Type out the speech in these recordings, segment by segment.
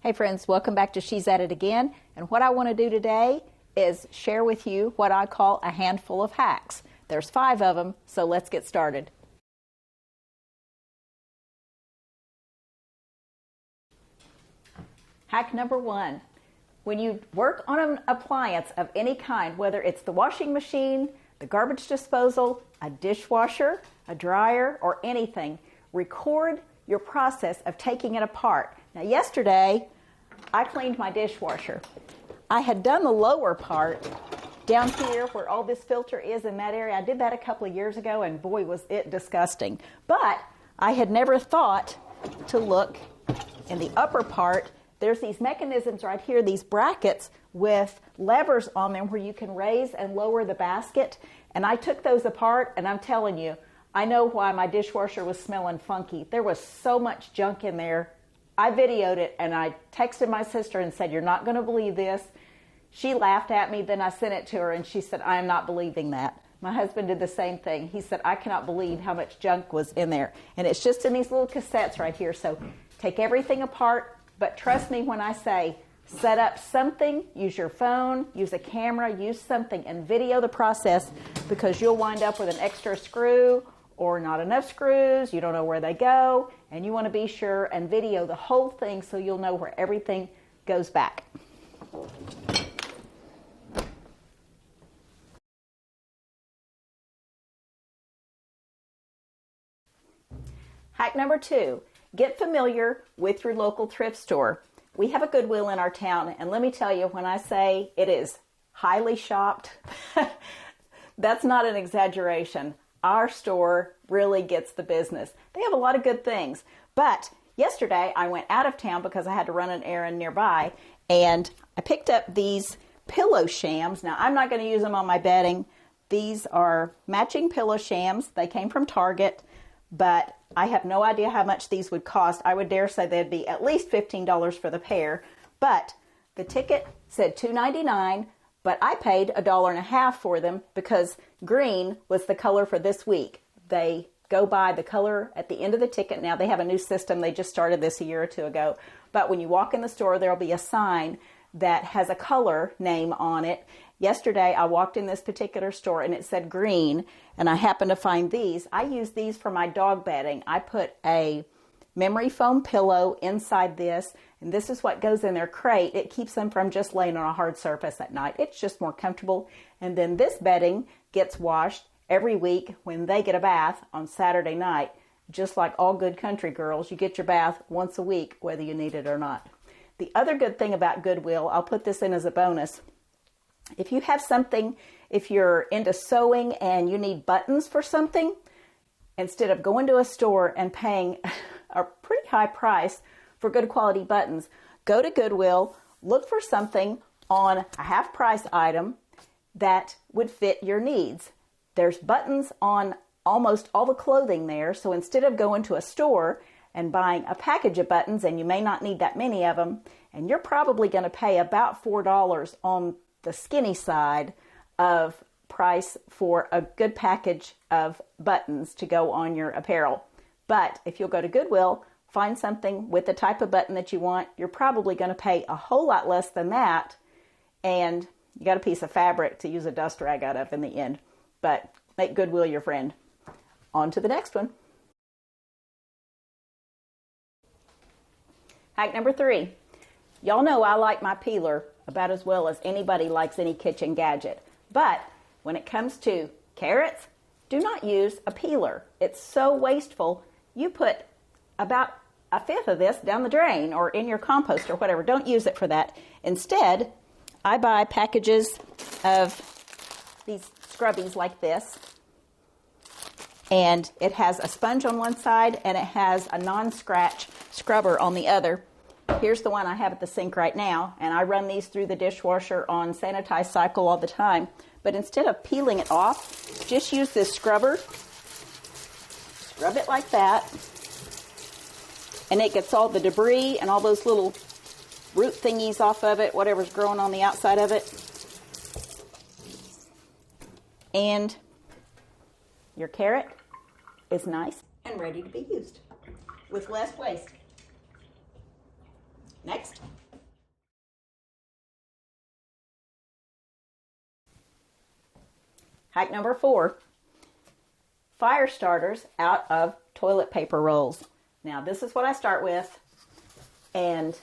Hey friends, welcome back to She's At It Again. And what I want to do today is share with you what I call a handful of hacks. There's 5 of them, so let's get started. Hack number 1. When you work on an appliance of any kind, whether it's the washing machine, the garbage disposal, a dishwasher, a dryer, or anything, record your process of taking it apart. Now yesterday, I cleaned my dishwasher. I had done the lower part down here where all this filter is in that area. I did that a couple of years ago and boy was it disgusting. But I had never thought to look in the upper part. There's these mechanisms right here, these brackets with levers on them where you can raise and lower the basket. And I took those apart and I'm telling you, I know why my dishwasher was smelling funky. There was so much junk in there. I videoed it and I texted my sister and said, "You're not going to believe this." She laughed at me, then I sent it to her and she said, "I am not believing that." My husband did the same thing. He said, "I cannot believe how much junk was in there." And it's just in these little cassettes right here. So take everything apart, but trust me when I say set up something, use your phone, use a camera, use something and video the process, because you'll wind up with an extra screw or not enough screws, you don't know where they go, and you want to be sure and video the whole thing so you'll know where everything goes back. Hack number 2, get familiar with your local thrift store. We have a Goodwill in our town, and let me tell you, when I say it is highly shopped, that's not an exaggeration. Our store really gets the business. They have a lot of good things. But yesterday I went out of town because I had to run an errand nearby, and I picked up these pillow shams. Now I'm not going to use them on my bedding. These are matching pillow shams. They came from Target, but I have no idea how much these would cost. I would dare say they'd be at least $15 for the pair. But the ticket said $2.99. But I paid $1.50 for them because green was the color for this week. They go by the color at the end of the ticket. Now they have a new system. They just started this a year or two ago. But when you walk in the store, there'll be a sign that has a color name on it. Yesterday, I walked in this particular store and it said green, and I happened to find these. I use these for my dog bedding. I put a memory foam pillow inside this, and this is what goes in their crate. It keeps them from just laying on a hard surface at night. It's just more comfortable. And then this bedding gets washed every week when they get a bath on Saturday night. Just like all good country girls, you get your bath once a week, whether you need it or not. The other good thing about Goodwill, I'll put this in as a bonus. If you have something, if you're into sewing and you need buttons for something, instead of going to a store and paying a pretty high price for good quality buttons, go to Goodwill, look for something on a half price item that would fit your needs. There's buttons on almost all the clothing there, so instead of going to a store and buying a package of buttons, and you may not need that many of them, and you're probably going to pay about $4 on the skinny side of price for a good package of buttons to go on your apparel. But if you'll go to Goodwill, find something with the type of button that you want, you're probably going to pay a whole lot less than that, and you got a piece of fabric to use a dust rag out of in the end. But make Goodwill your friend. On to the next one. Hack number 3. Y'all know I like my peeler about as well as anybody likes any kitchen gadget. But when it comes to carrots, do not use a peeler. It's so wasteful. You put about 1/5 of this down the drain or in your compost or whatever. Don't use it for that. Instead, I buy packages of these scrubbies like this. And it has a sponge on one side and it has a non-scratch scrubber on the other. Here's the one I have at the sink right now, and I run these through the dishwasher on sanitized cycle all the time. But instead of peeling it off, just use this scrubber. Scrub it like that, and it gets all the debris and all those little root thingies off of it, whatever's growing on the outside of it. And your carrot is nice and ready to be used with less waste. Next. Hack number 4, fire starters out of toilet paper rolls. Now this is what I start with, and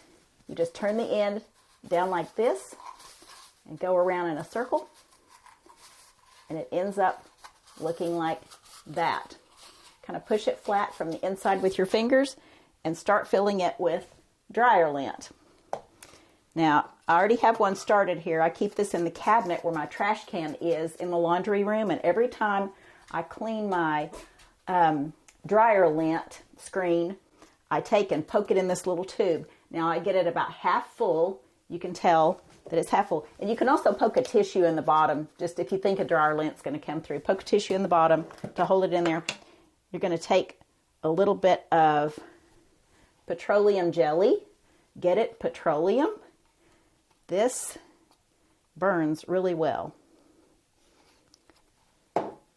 you just turn the end down like this and go around in a circle, and it ends up looking like that. Kind of push it flat from the inside with your fingers and start filling it with dryer lint. Now, I already have one started here. I keep this in the cabinet where my trash can is in the laundry room, and every time I clean my dryer lint screen, I take and poke it in this little tube. Now, I get it about half full. You can tell that it's half full. And you can also poke a tissue in the bottom, just if you think a dryer lint's going to come through. Poke a tissue in the bottom to hold it in there. You're going to take a little bit of petroleum jelly. Get it? Petroleum. This burns really well.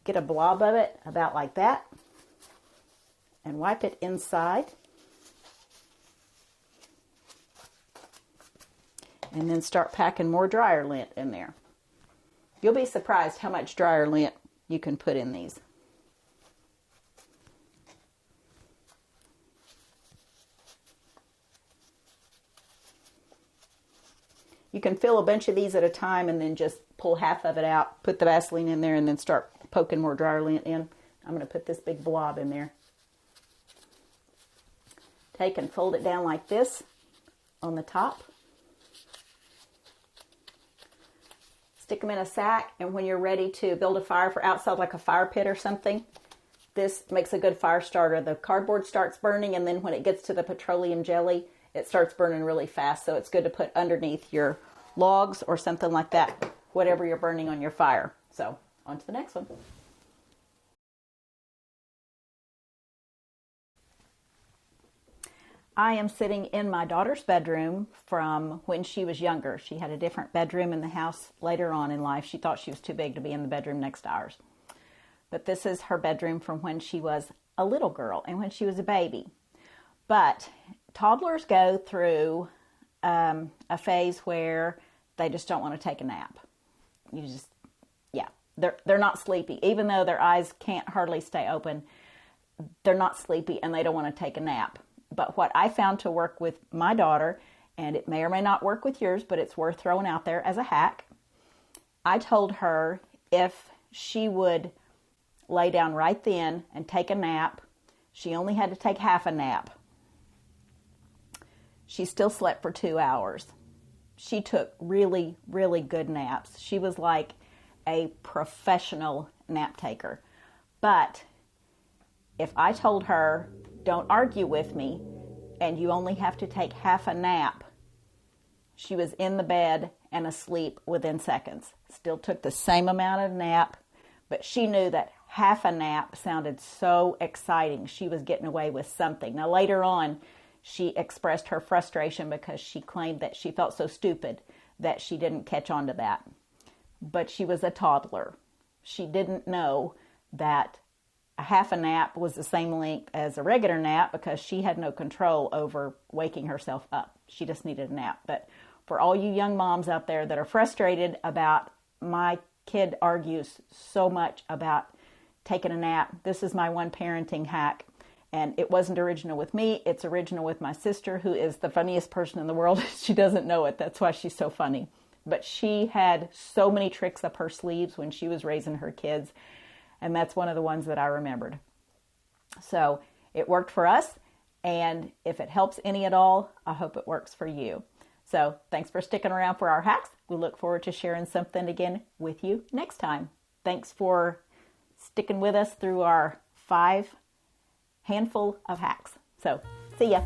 Get a blob of it about like that and wipe it inside. And then start packing more dryer lint in there. You'll be surprised how much dryer lint you can put in these. You can fill a bunch of these at a time and then just pull half of it out, put the Vaseline in there, and then start poking more dryer lint in. I'm going to put this big blob in there. Take and fold it down like this on the top. Stick them in a sack, and when you're ready to build a fire for outside, like a fire pit or something, this makes a good fire starter. The cardboard starts burning, and then when it gets to the petroleum jelly, it starts burning really fast, so it's good to put underneath your logs or something like that, whatever you're burning on your fire. So, on to the next one. I am sitting in my daughter's bedroom from when she was younger. She had a different bedroom in the house later on in life. She thought she was too big to be in the bedroom next to ours. But this is her bedroom from when she was a little girl and when she was a baby. But toddlers go through a phase where they just don't want to take a nap. They're not sleepy. Even though their eyes can't hardly stay open, they're not sleepy and they don't want to take a nap. But what I found to work with my daughter, and it may or may not work with yours, but it's worth throwing out there as a hack. I told her if she would lay down right then and take a nap, she only had to take half a nap. She still slept for 2 hours. She took really, really good naps. She was like a professional nap taker. But if I told her, don't argue with me, and you only have to take half a nap, she was in the bed and asleep within seconds. Still took the same amount of nap, but she knew that half a nap sounded so exciting. She was getting away with something. Now later on, she expressed her frustration because she claimed that she felt so stupid that she didn't catch on to that. But she was a toddler. She didn't know that a half a nap was the same length as a regular nap because she had no control over waking herself up. She just needed a nap. But for all you young moms out there that are frustrated about my kid argues so much about taking a nap, this is my one parenting hack. And it wasn't original with me. It's original with my sister, who is the funniest person in the world. She doesn't know it. That's why she's so funny. But she had so many tricks up her sleeves when she was raising her kids. And that's one of the ones that I remembered. So it worked for us. And if it helps any at all, I hope it works for you. So thanks for sticking around for our hacks. We look forward to sharing something again with you next time. Thanks for sticking with us through our 5 handful of hacks. So see ya.